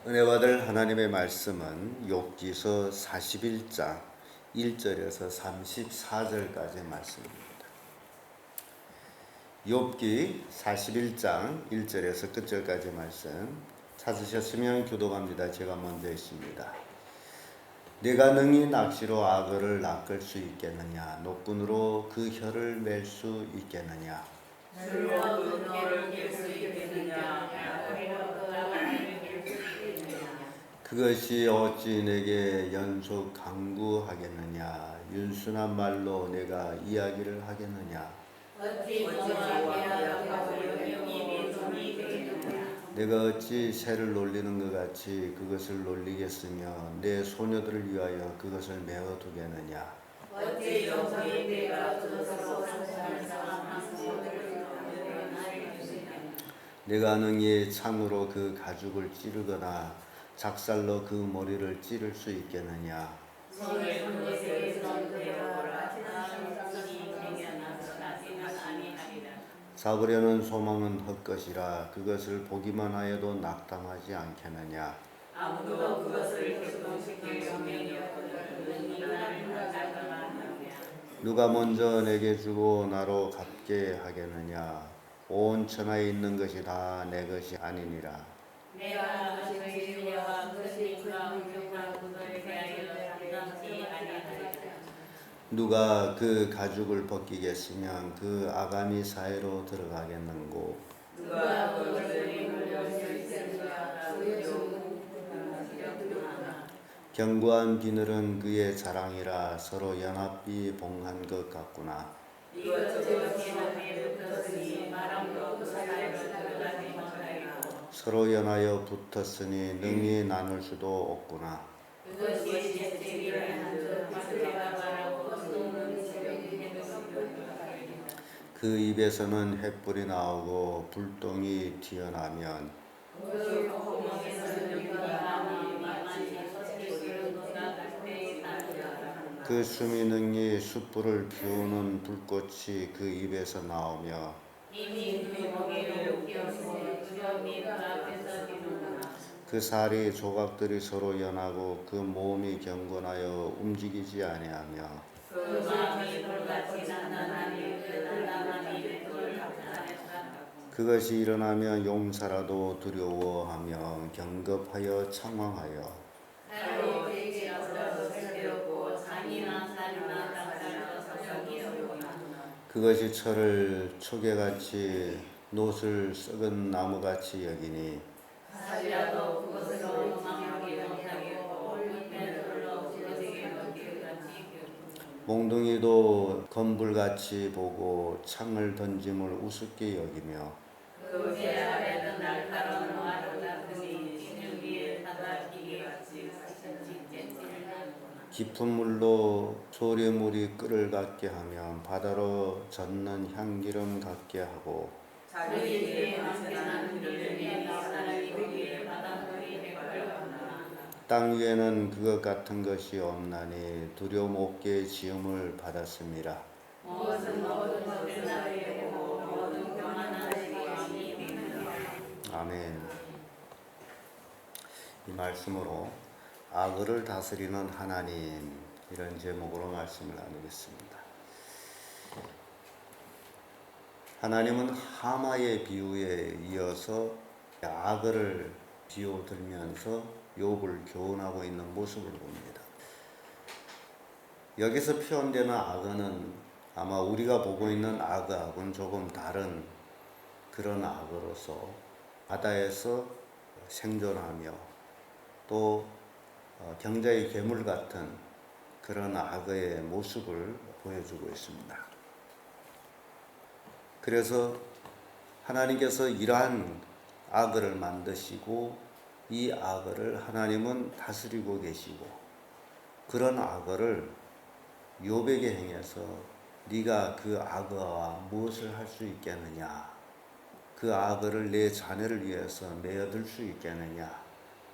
은혜 받을 하나님의 말씀은 욥기서 41장 1절에서 34절까지의 말씀입니다. 욥기 41장 1절에서 끝절까지 말씀 찾으셨으면 교독합니다. 제가 먼저 있습니다. 내가 능히 낚시로 악어를 낚을 수 있겠느냐? 노끈으로 그 혀를 맬 수 있겠느냐? 줄로 그 혀를 갤 수 있겠느냐? 그것이 어찌 내게 연속 강구하겠느냐? 윤순한 말로 내가 이야기를 하겠느냐? 어찌 정하게 하고 영이 종이 되겠느냐? 내가 어찌 새를 놀리는 것 같이 그것을 놀리겠으며 내 소녀들을 위하여 그것을 메어두겠느냐? 어찌 영성이 내가 들어서 상상한 사람 한 소들을 하겠느냐? 내가 능히 창으로 그 가죽을 찌르거나 작살로 그 머리를 찌를 수 있겠느냐? 성의 그것에 선되어라. 나는 생겨나서 나지는 아니하리라. 잡으려는 소망은 헛것이라 그것을 보기만 하여도 낙담하지 않겠느냐? 아무도 그것을 격동시킬 소명이 없거든 능히 나를 낙담하느냐? 누가 먼저 내게 주고 나로 갚게 하겠느냐? 온 천하에 있는 것이 다 내 것이 아니니라. 내가 그것을 지으려와 그것이 그가 그걸 대하여 담지 아니하리라. 누가 그 가죽을 벗기겠으면 그 아가미 사이로 들어가겠는고? 누가 그것을 입을 수 있으리까? 견고한 비늘은 그의 자랑이라 서로 연합이 봉한 것 같구나. 이것저것 연합에 붙었으니 바람도 그 사이로 들어가지 못하리고 서로 연하여 붙었으니 능히 나눌 수도 없구나. 그것이 재채기를 한즉 하늘에가 말하고 쏟는 새벽이 해놓으리라. 그 입에서는 횃불이 나오고 불똥이 튀어나면 그 구멍에서는 유가 나오니 마치 솥기를 논하갈 때의 단이라. 그 숨이 능히 숯불을 피우는 불꽃이 그 입에서 나오며 이미 그 목에를 끼었으니 그녀이 그 앞에서 비는구나. 그 살이 조각들이 서로 연하고 그 몸이 경건하여 움직이지 아니하며 그 마음이 돌같이 단단하니 그 단단함이 돌 같다. 그것이 일어나면 용사라도 두려워하며 경급하여 창황하여 칼로 대지어서 새되었고 잔이나 살이나 닭살로 서적이 없구나. 그것이 철을 초계같이 노을 썩은 나무같이 여기니 살이라도 그것으로 망하게 못하겠고 흙에 돌로 부러지게 못하게 같이 몽둥이도 건불같이 보고 창을 던짐을 우습게 여기며 그 배 아래는 날카로운 와로 같으니 진흙 위에 바다기계 같이 찌찌찌찌를 하는구나. 깊은 물로 소래물이 끓을 같게 하면 바다로 젓는 향기름 같게 하고 자기 뒤에 망연한 길을 위해 사람이 거기에 바닷물이 해걸렸구나. 땅 위에는 그것 같은 것이 없나니 두려움 없게 지음을 받았습니다. 무엇은 모든 것을 나되고 모든 평안한 시간이 되느니라. 아멘. 이 말씀으로 악어를 다스리는 하나님, 이런 제목으로 말씀을 나누겠습니다. 하나님은 하마의 비유에 이어서 악어를 비유들면서 욥을 교훈하고 있는 모습을 봅니다. 여기서 표현되는 악어는 아마 우리가 보고 있는 악어하고는 조금 다른 그런 악어로서 바다에서 생존하며 또 경자의 괴물 같은 그런 악어의 모습을 보여주고 있습니다. 그래서 하나님께서 이러한 악어를 만드시고 이 악어를 하나님은 다스리고 계시고 그런 악어를 욥에게 행해서 네가 그 악어와 무엇을 할 수 있겠느냐? 그 악어를 내 자녀를 위해서 메어둘 수 있겠느냐?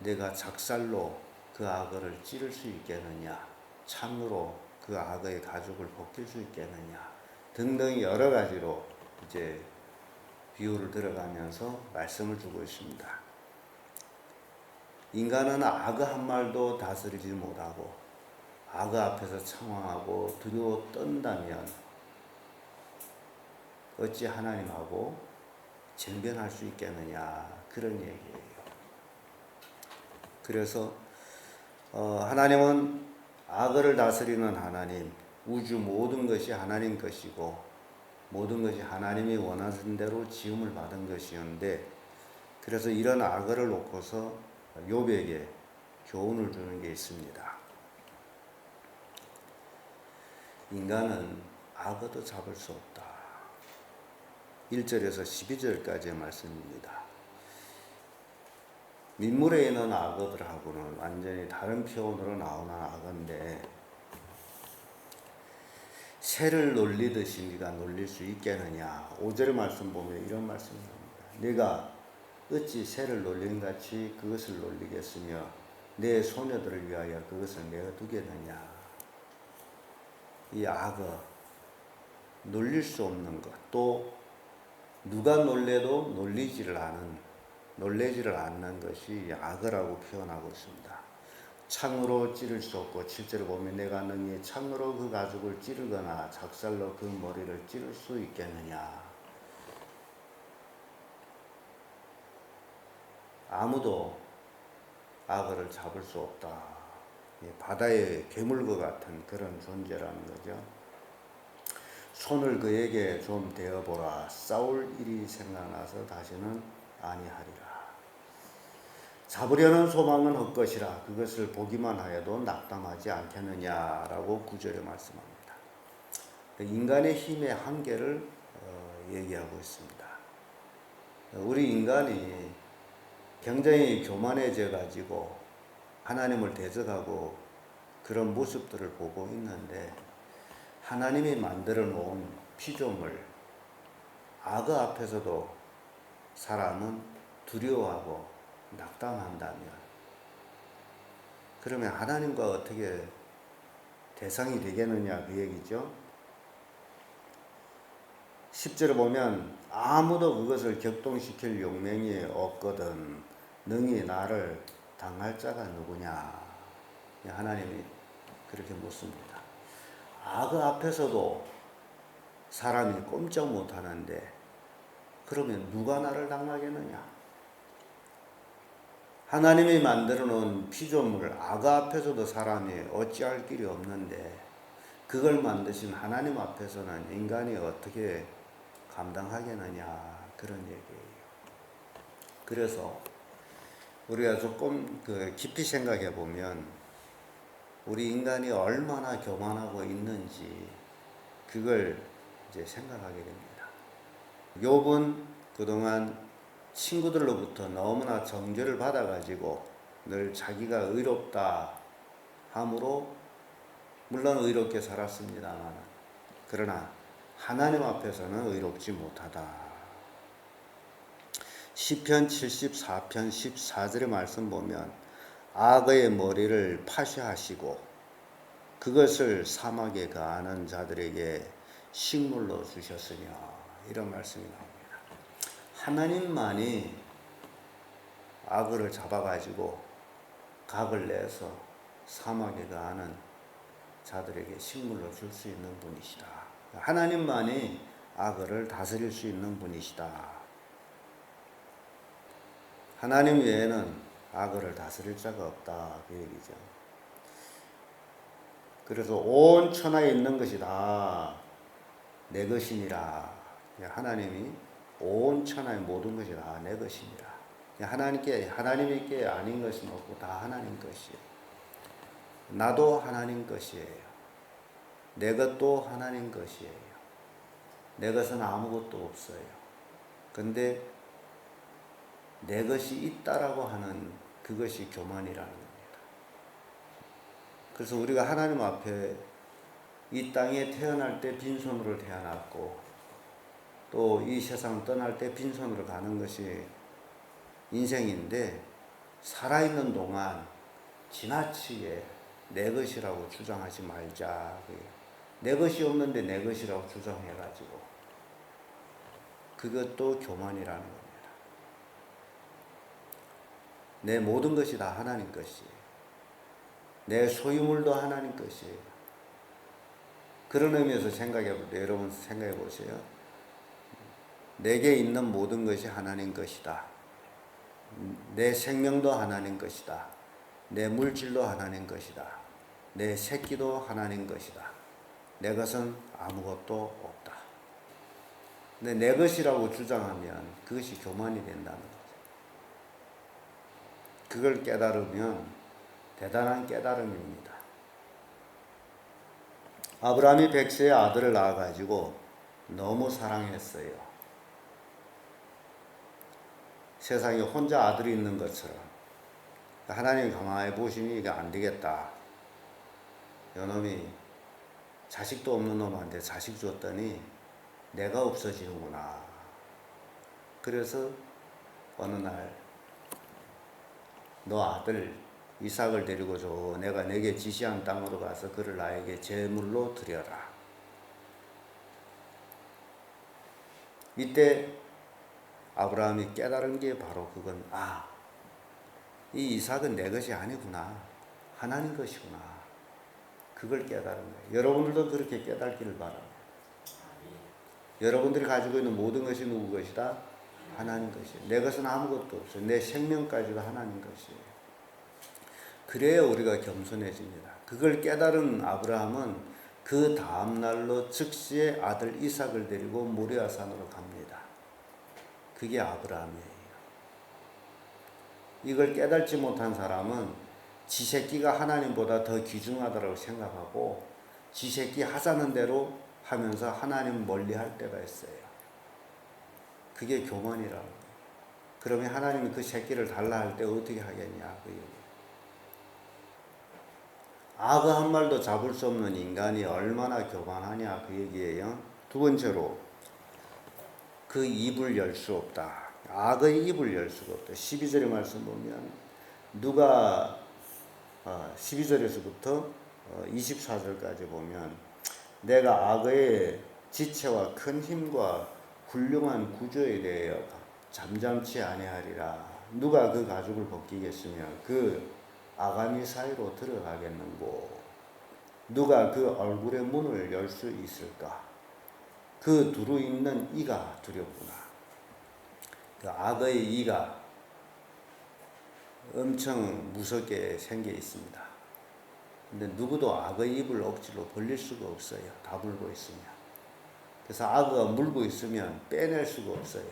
내가 작살로 그 악어를 찌를 수 있겠느냐? 창으로 그 악어의 가죽을 벗길 수 있겠느냐? 등등 여러 가지로 이제 비유를 들어가면서 말씀을 주고 있습니다. 인간은 악어 한 말도 다스리지 못하고 악어 앞에서 창황하고 두려워 떤다면 어찌 하나님하고 정변할 수 있겠느냐, 그런 얘기예요. 그래서 하나님은 악어를 다스리는 하나님, 우주 모든 것이 하나님 것이고 모든 것이 하나님이 원하신 대로 지음을 받은 것이었는데, 그래서 이런 악어를 놓고서 욥에게 교훈을 주는 게 있습니다. 인간은 악어도 잡을 수 없다. 1절에서 12절까지의 말씀입니다. 민물에 있는 악어들하고는 완전히 다른 표현으로 나오는 악어인데, 새를 놀리듯이 네가 놀릴 수 있겠느냐. 5절 말씀 보면 이런 말씀이 나옵니다. 네가 어찌 새를 놀리는 같이 그것을 놀리겠으며 내 소녀들을 위하여 그것을 내어 두겠느냐. 이 악어, 놀릴 수 없는 것, 또 누가 놀래도 놀래지를 않는 것이 악어라고 표현하고 있습니다. 창으로 찌를 수 없고, 7절에 보면 내가 능히 창으로 그 가죽을 찌르거나 작살로 그 머리를 찌를 수 있겠느냐. 아무도 악어를 잡을 수 없다. 바다의 괴물과 같은 그런 존재라는 거죠. 손을 그에게 좀 대어보라. 싸울 일이 생각나서 다시는 아니하리라. 잡으려는 소망은 헛것이라. 그것을 보기만 하여도 낙담하지 않겠느냐라고 9절에 말씀합니다. 인간의 힘의 한계를 얘기하고 있습니다. 우리 인간이 굉장히 교만해져 가지고 하나님을 대적하고 그런 모습들을 보고 있는데, 하나님이 만들어 놓은 피조물 악어 앞에서도 사람은 두려워하고 낙담한다면, 그러면 하나님과 어떻게 대상이 되겠느냐, 그 얘기죠. 10절에 보면 아무도 그것을 격동시킬 용맹이 없거든 능히 나를 당할 자가 누구냐. 하나님이 그렇게 묻습니다. 악어 앞에서도 사람이 꼼짝 못하는데 그러면 누가 나를 당하겠느냐. 하나님이 만들어 놓은 피조물 악어 앞에서도 사람이 어찌할 길이 없는데, 그걸 만드신 하나님 앞에서는 인간이 어떻게 감당하겠느냐, 그런 얘기예요. 그래서 우리가 조금 깊이 생각해 보면 우리 인간이 얼마나 교만하고 있는지 그걸 이제 생각하게 됩니다. 욥은 그동안 친구들로부터 너무나 정죄를 받아가지고 늘 자기가 의롭다 함으로 물론 의롭게 살았습니다만, 그러나 하나님 앞에서는 의롭지 못하다. 시편 74편 14절의 말씀 보면 악어의 머리를 파쇄하시고 그것을 사막에 가하는 자들에게 식물로 주셨으며, 이런 말씀이 나옵니다. 하나님만이 악어를 잡아가지고 각을 내서 사막에 가하는 자들에게 식물로 줄 수 있는 분이시다. 하나님만이 악어를 다스릴 수 있는 분이시다. 하나님 외에는 악어를 다스릴 자가 없다, 그 얘기죠. 그래서 온 천하에 있는 것이 다 내 것이니라. 하나님이 온 천하의 모든 것이 다 내 것이니라. 하나님께 아닌 것은 없고 다 하나님 것이에요. 나도 하나님 것이에요. 내 것도 하나님 것이에요. 내 것은 아무것도 없어요. 근데 내 것이 있다라고 하는 그것이 교만이라는 겁니다. 그래서 우리가 하나님 앞에 이 땅에 태어날 때 빈손으로 태어났고 또 이 세상 떠날 때 빈손으로 가는 것이 인생인데, 살아있는 동안 지나치게 내 것이라고 주장하지 말자. 내 것이 없는데 내 것이라고 주장해가지고 그것도 교만이라는 겁니다. 내 모든 것이 다 하나님 것이에요. 내 소유물도 하나님 것이에요. 그런 의미에서 생각해 볼 때 여러분 생각해 보세요. 내게 있는 모든 것이 하나님 것이다. 내 생명도 하나님 것이다. 내 물질도 하나님 것이다. 내 새끼도 하나님 것이다. 내 것은 아무것도 없다. 근데 내 것이라고 주장하면 그것이 교만이 된다는 거죠. 그걸 깨달으면 대단한 깨달음입니다. 아브라함이 백세의 아들을 낳아가지고 너무 사랑했어요. 세상에 혼자 아들이 있는 것처럼. 하나님이 가만히 보시니 이게 안 되겠다. 요놈이 자식도 없는 놈한테 자식 줬더니 내가 없어지는구나. 그래서 어느 날 너 아들 이삭을 데리고 줘. 내가 내게 지시한 땅으로 가서 그를 나에게 제물로 드려라. 이때 아브라함이 깨달은 게 바로 그건 이 이삭은 내 것이 아니구나. 하나님 것이구나. 그걸 깨달은 거예요. 여러분들도 그렇게 깨닫기를 바랍니다. 여러분들이 가지고 있는 모든 것이 누구 것이다? 하나님 것이에요. 내 것은 아무것도 없어요. 내 생명까지도 하나님 것이에요. 그래야 우리가 겸손해집니다. 그걸 깨달은 아브라함은 그 다음날로 즉시에 아들 이삭을 데리고 모리아산으로 갑니다. 그게 아브라함이에요. 이걸 깨달지 못한 사람은 지 새끼가 하나님보다 더 귀중하다고 생각하고 지 새끼 하자는 대로 하면서 하나님 멀리 할 때가 있어요. 그게 교만이라고. 그러면 하나님이 그 새끼를 달라 할 때 어떻게 하겠냐 그 얘기. 악어 한 마리도 잡을 수 없는 인간이 얼마나 교만하냐 그 얘기예요. 두 번째로 그 입을 열 수 없다. 악의 입을 열 수가 없다. 12절의 말씀 보면 누가 12절에서부터 24절까지 보면 내가 악의 지체와 큰 힘과 훌륭한 구조에 대하여 잠잠치 아니하리라. 누가 그 가죽을 벗기겠으며 그 아가미 사이로 들어가겠는고. 누가 그 얼굴의 문을 열 수 있을까. 그 두루 있는 이가 두렵구나. 그 악의 이가 엄청 무섭게 생겨 있습니다. 근데 누구도 악의 입을 억지로 벌릴 수가 없어요. 다 물고 있으면. 그래서 악어가 물고 있으면 빼낼 수가 없어요.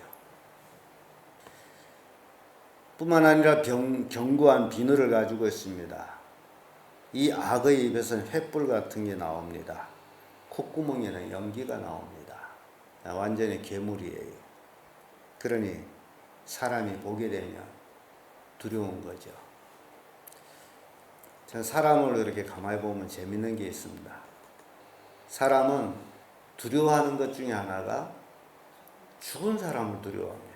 뿐만 아니라 견고한 비늘을 가지고 있습니다. 이 악의 입에서는 횃불 같은 게 나옵니다. 콧구멍에는 연기가 나옵니다. 완전히 괴물이에요. 그러니 사람이 보게 되면 두려운 거죠. 사람을 이렇게 가만히 보면 재밌는 게 있습니다. 사람은 두려워하는 것 중에 하나가 죽은 사람을 두려워합니다.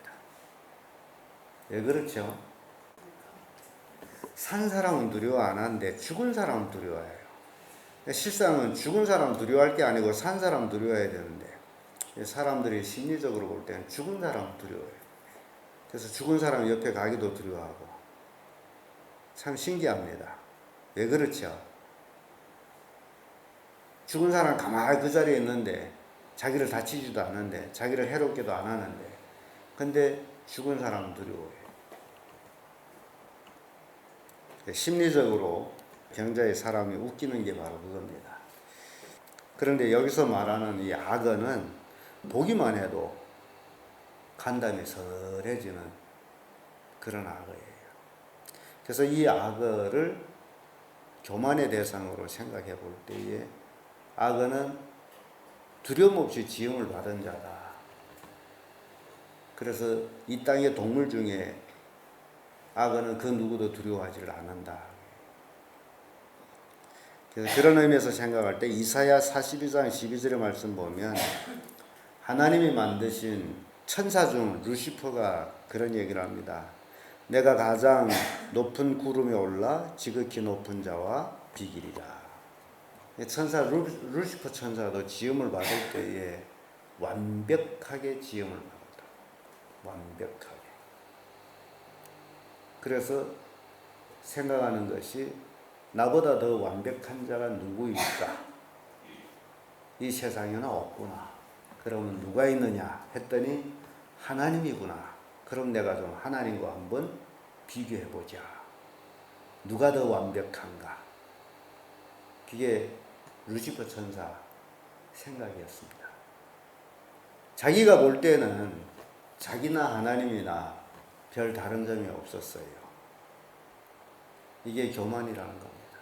왜 그렇죠? 산 사람은 두려워 안 하는데 죽은 사람은 두려워해요. 실상은 죽은 사람 두려워할 게 아니고 산 사람 두려워해야 되는데 사람들이 심리적으로 볼 때는 죽은 사람 두려워해요. 그래서 죽은 사람 옆에 가기도 두려워하고 참 신기합니다. 왜 그렇죠? 죽은 사람 가만히 그 자리에 있는데 자기를 다치지도 않는데 자기를 해롭게도 안 하는데 근데 죽은 사람은 두려워해요. 심리적으로 경자의 사람이 웃기는 게 바로 그겁니다. 그런데 여기서 말하는 이 악어는 보기만 해도 간담이 설해지는 그런 악어예요. 그래서 이 악어를 교만의 대상으로 생각해 볼 때에 악어는 두려움 없이 지음을 받은 자다. 그래서 이 땅의 동물 중에 악어는 그 누구도 두려워하지를 않는다. 그래서 그런 의미에서 생각할 때 이사야 42장 12절의 말씀 보면 하나님이 만드신 천사 중 루시퍼가 그런 얘기를 합니다. 내가 가장 높은 구름에 올라 지극히 높은 자와 비길이라. 천사 루시퍼 천사도 지음을 받을 때에 완벽하게 지음을 받았다. 완벽하게. 그래서 생각하는 것이 나보다 더 완벽한 자가 누구일까? 이 세상에는 없구나. 그러면 누가 있느냐 했더니 하나님이구나. 그럼 내가 좀 하나님과 한번 비교해 보자. 누가 더 완벽한가? 그게 루시퍼 천사 생각이었습니다. 자기가 볼 때는 자기나 하나님이나 별 다른 점이 없었어요. 이게 교만이라는 겁니다.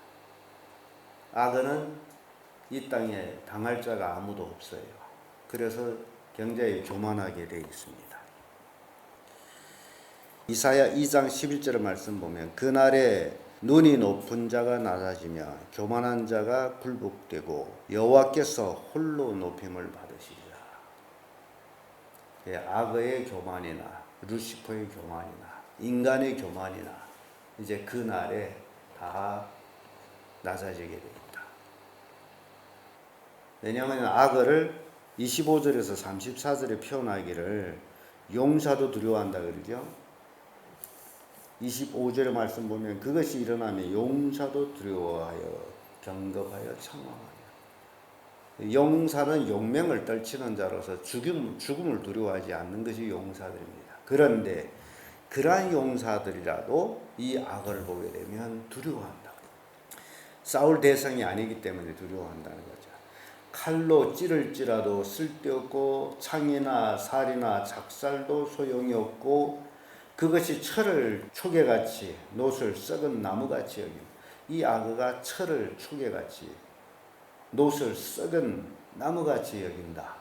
악어는 이 땅에 당할 자가 아무도 없어요. 그래서 굉장히 교만하게 되어 있습니다. 이사야 2장 11절 말씀 보면 그날에 눈이 높은 자가 낮아지며 교만한 자가 굴복되고 여호와께서 홀로 높임을 받으시리라. 악어의 교만이나 루시퍼의 교만이나 인간의 교만이나 이제 그날에 다 낮아지게 됩니다. 왜냐하면 악어를 25절에서 34절에 표현하기를 용사도 두려워한다 그러죠. 25절의 말씀 보면 그것이 일어나면 용사도 두려워하여 경겁하여 청망하여. 용사는 용맹을 떨치는 자로서 죽음을 두려워하지 않는 것이 용사들입니다. 그런데 그러한 용사들이라도 이 악어를 보게 되면 두려워한다. 싸울 대상이 아니기 때문에 두려워한다는 거죠. 칼로 찌를지라도 쓸데없고 창이나 살이나 작살도 소용이 없고 그것이 철을 초계같이 노슬 썩은 나무같이 여깁니다. 이 악어가 철을 초계같이 노슬 썩은 나무같이 여긴다.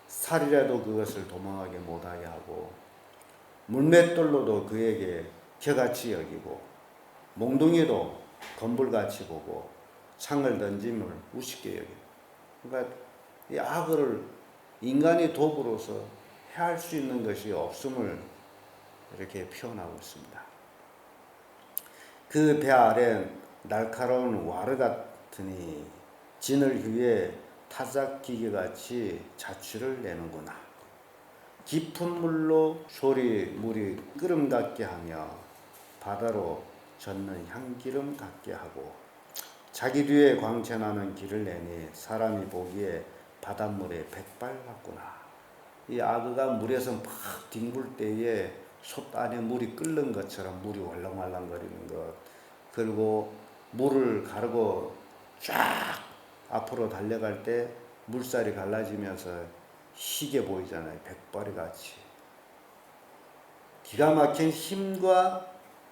살이라도 그것을 도망하게 못하게 하고 물맷돌로도 그에게 겨같이 여기고 몽둥이도 건불같이 보고 창을 던짐을 우습게 여깁니다. 그러니까 이 악어를 인간이 도구로서 해할 수 있는 것이 없음을 이렇게 표현하고 있습니다. 그 배 아래 날카로운 와르 같으니 진을 위해 타작 기계같이 자취를 내는구나. 깊은 물로 물이 끓음 같게 하며 바다로 젓는 향기름 같게 하고 자기 뒤에 광채나는 길을 내니 사람이 보기에 바닷물에 백발 같구나. 이 악어가 물에서 막 뒹굴 때에 솥 안에 물이 끓는 것처럼 물이 war랑war랑거리는 것, 그리고 물을 가르고 쫙 앞으로 달려갈 때 물살이 갈라지면서 희게 보이잖아요. 백발이 같이. 기가 막힌 힘과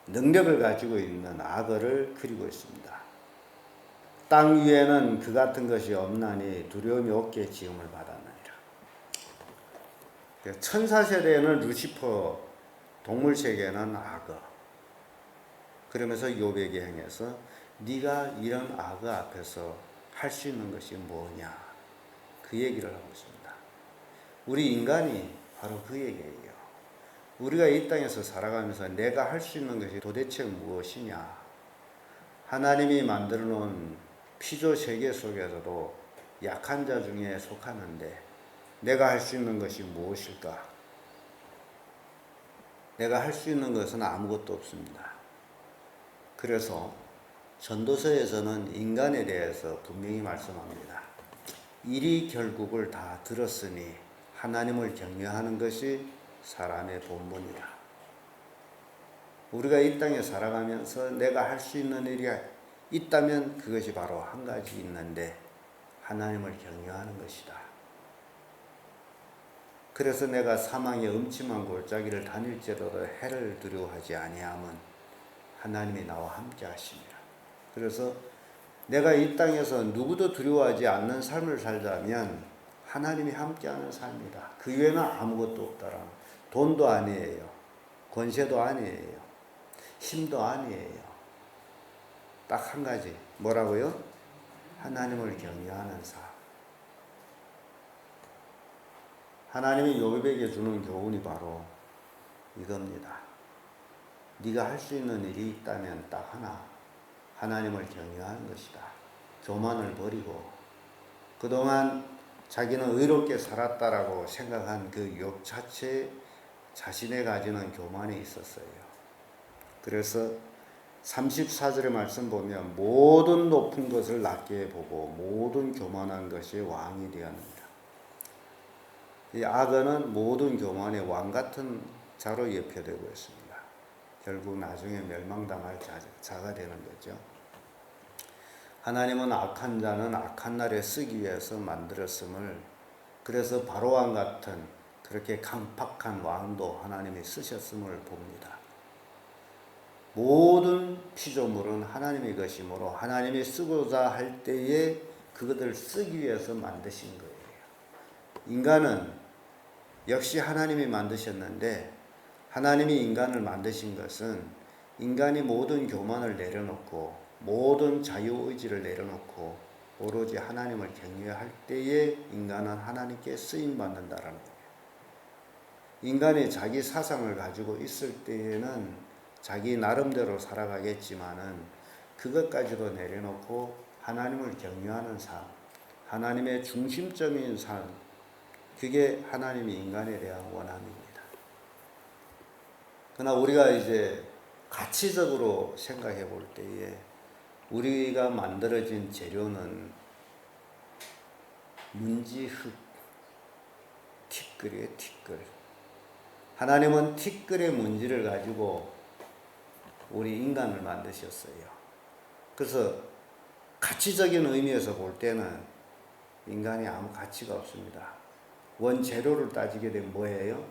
능력을 가지고 있는 악어를 그리고 있습니다. 땅 위에는 그 같은 것이 없나니 두려움이 없게 지음을 받았느니라. 천사 세대에는 루시퍼, 동물 세계에는 악어. 그러면서 욥에게 행해서 네가 이런 악어 앞에서 할 수 있는 것이 뭐냐, 그 얘기를 하고 있습니다. 우리 인간이 바로 그 얘기예요. 우리가 이 땅에서 살아가면서 내가 할 수 있는 것이 도대체 무엇이냐. 하나님이 만들어 놓은 피조 세계 속에서도 약한 자 중에 속하는데 내가 할 수 있는 것이 무엇일까? 내가 할 수 있는 것은 아무것도 없습니다. 그래서 전도서에서는 인간에 대해서 분명히 말씀합니다. 일이 결국을 다 들었으니 하나님을 경외하는 것이 사람의 본분이다. 우리가 이 땅에 살아가면서 내가 할 수 있는 일이 있다면 그것이 바로 한 가지 있는데 하나님을 경외하는 것이다. 그래서 내가 사망의 음침한 골짜기를 다닐지라도 해를 두려워하지 아니함은 하나님이 나와 함께 하심이라. 그래서 내가 이 땅에서 누구도 두려워하지 않는 삶을 살자면 하나님이 함께하는 삶이다. 그 외에는 아무것도 없다라. 돈도 아니에요. 권세도 아니에요. 힘도 아니에요. 딱 한 가지. 뭐라고요? 하나님을 경외하는 삶. 하나님이 욥에게 주는 교훈이 바로 이겁니다. 네가 할 수 있는 일이 있다면 딱 하나, 하나님을 경외하는 것이다. 교만을 버리고 그동안 자기는 의롭게 살았다라고 생각한 그 욥 자체에 자신의 가지는 교만이 있었어요. 그래서 34절의 말씀 보면 모든 높은 것을 낮게 보고 모든 교만한 것이 왕이 되었느니라. 이 악어는 모든 교만의 왕 같은 자로 예표되고 있습니다. 결국 나중에 멸망당할 자가 되는 거죠. 하나님은 악한 자는 악한 날에 쓰기 위해서 만들었음을, 그래서 바로왕 같은 그렇게 강팍한 왕도 하나님이 쓰셨음을 봅니다. 모든 피조물은 하나님의 것이므로 하나님이 쓰고자 할 때에 그것을 쓰기 위해서 만드신 거예요. 인간은 역시 하나님이 만드셨는데, 하나님이 인간을 만드신 것은 인간이 모든 교만을 내려놓고 모든 자유의지를 내려놓고 오로지 하나님을 경외할 때에 인간은 하나님께 쓰임받는다라는 거예요. 인간이 자기 사상을 가지고 있을 때에는 자기 나름대로 살아가겠지만은 그것까지도 내려놓고 하나님을 경외하는 삶, 하나님의 중심점인 삶, 그게 하나님이 인간에 대한 원함입니다. 그러나 우리가 이제 가치적으로 생각해 볼 때에 우리가 만들어진 재료는 문지, 흙, 티끌이에요, 티끌. 하나님은 티끌의 문지를 가지고 우리 인간을 만드셨어요. 그래서 가치적인 의미에서 볼 때는 인간이 아무 가치가 없습니다. 원재료를 따지게 되면 뭐예요?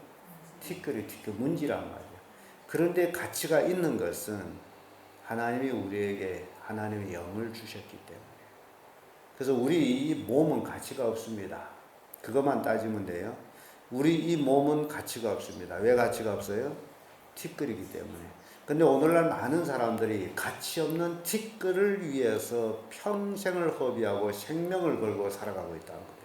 티끌이 티끌, 문지란 말이에요. 그런데 가치가 있는 것은 하나님이 우리에게 하나님의 영을 주셨기 때문에. 그래서 우리 이 몸은 가치가 없습니다. 그것만 따지면 돼요. 우리 이 몸은 가치가 없습니다. 왜 가치가 없어요? 티끌이기 때문에. 근데 오늘날 많은 사람들이 가치 없는 티끌을 위해서 평생을 허비하고 생명을 걸고 살아가고 있다는 거예요.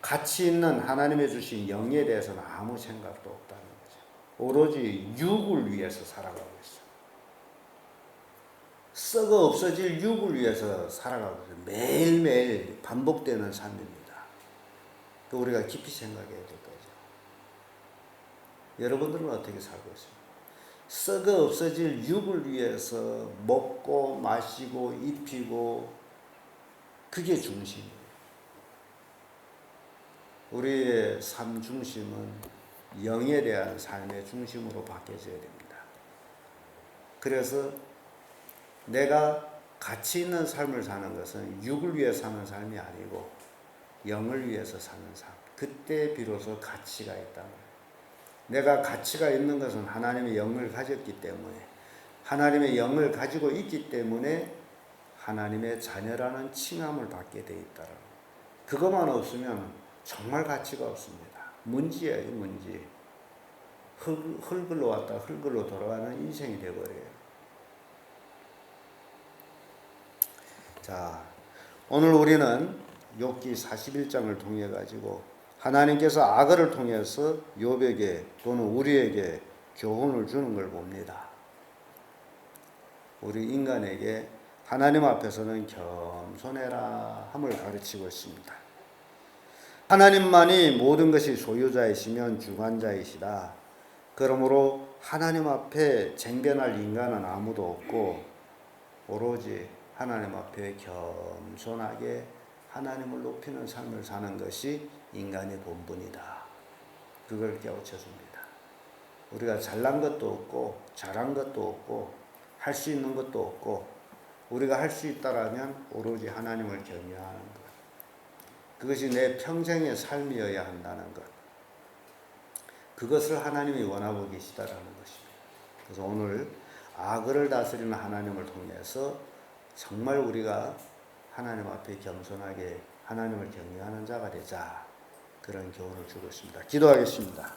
가치 있는 하나님의 주신 영에 대해서는 아무 생각도 없다는 거죠. 오로지 육을 위해서 살아가고 있어요. 썩어 없어질 육을 위해서 살아가고 있어요. 매일매일 반복되는 삶입니다. 또 우리가 깊이 생각해야 될 거죠. 여러분들은 어떻게 살고 있습니까? 썩어 없어질 육을 위해서 먹고 마시고 입히고, 그게 중심이에요. 우리의 삶 중심은 영에 대한 삶의 중심으로 바뀌어져야 됩니다. 그래서 내가 가치 있는 삶을 사는 것은 육을 위해 사는 삶이 아니고 영을 위해서 사는 삶. 그때 비로소 가치가 있다는 거예요. 내가 가치가 있는 것은 하나님의 영을 가졌기 때문에, 하나님의 영을 가지고 있기 때문에 하나님의 자녀라는 칭함을 받게 돼 있다는 거예요. 그것만 없으면 정말 가치가 없습니다. 문지예요, 문지. 흙을로 왔다 흙을로 돌아가는 인생이 되어버려요. 자, 오늘 우리는 욥기 41장을 통해 가지고 하나님께서 악어를 통해서 욥에게 또는 우리에게 교훈을 주는 걸 봅니다. 우리 인간에게 하나님 앞에서는 겸손해라 함을 가르치고 있습니다. 하나님만이 모든 것이 소유자이시면 주관자이시다. 그러므로 하나님 앞에 쟁변할 인간은 아무도 없고 오로지 하나님 앞에 겸손하게 하나님을 높이는 삶을 사는 것이 인간의 본분이다. 그걸 깨우쳐줍니다. 우리가 잘난 것도 없고 잘한 것도 없고 할 수 있는 것도 없고, 우리가 할 수 있다라면 오로지 하나님을 경외하는 것. 그것이 내 평생의 삶이어야 한다는 것. 그것을 하나님이 원하고 계시다라는 것입니다. 그래서 오늘 악을 다스리는 하나님을 통해서 정말 우리가 하나님 앞에 겸손하게 하나님을 경외하는 자가 되자, 그런 교훈을 주고 있습니다. 기도하겠습니다.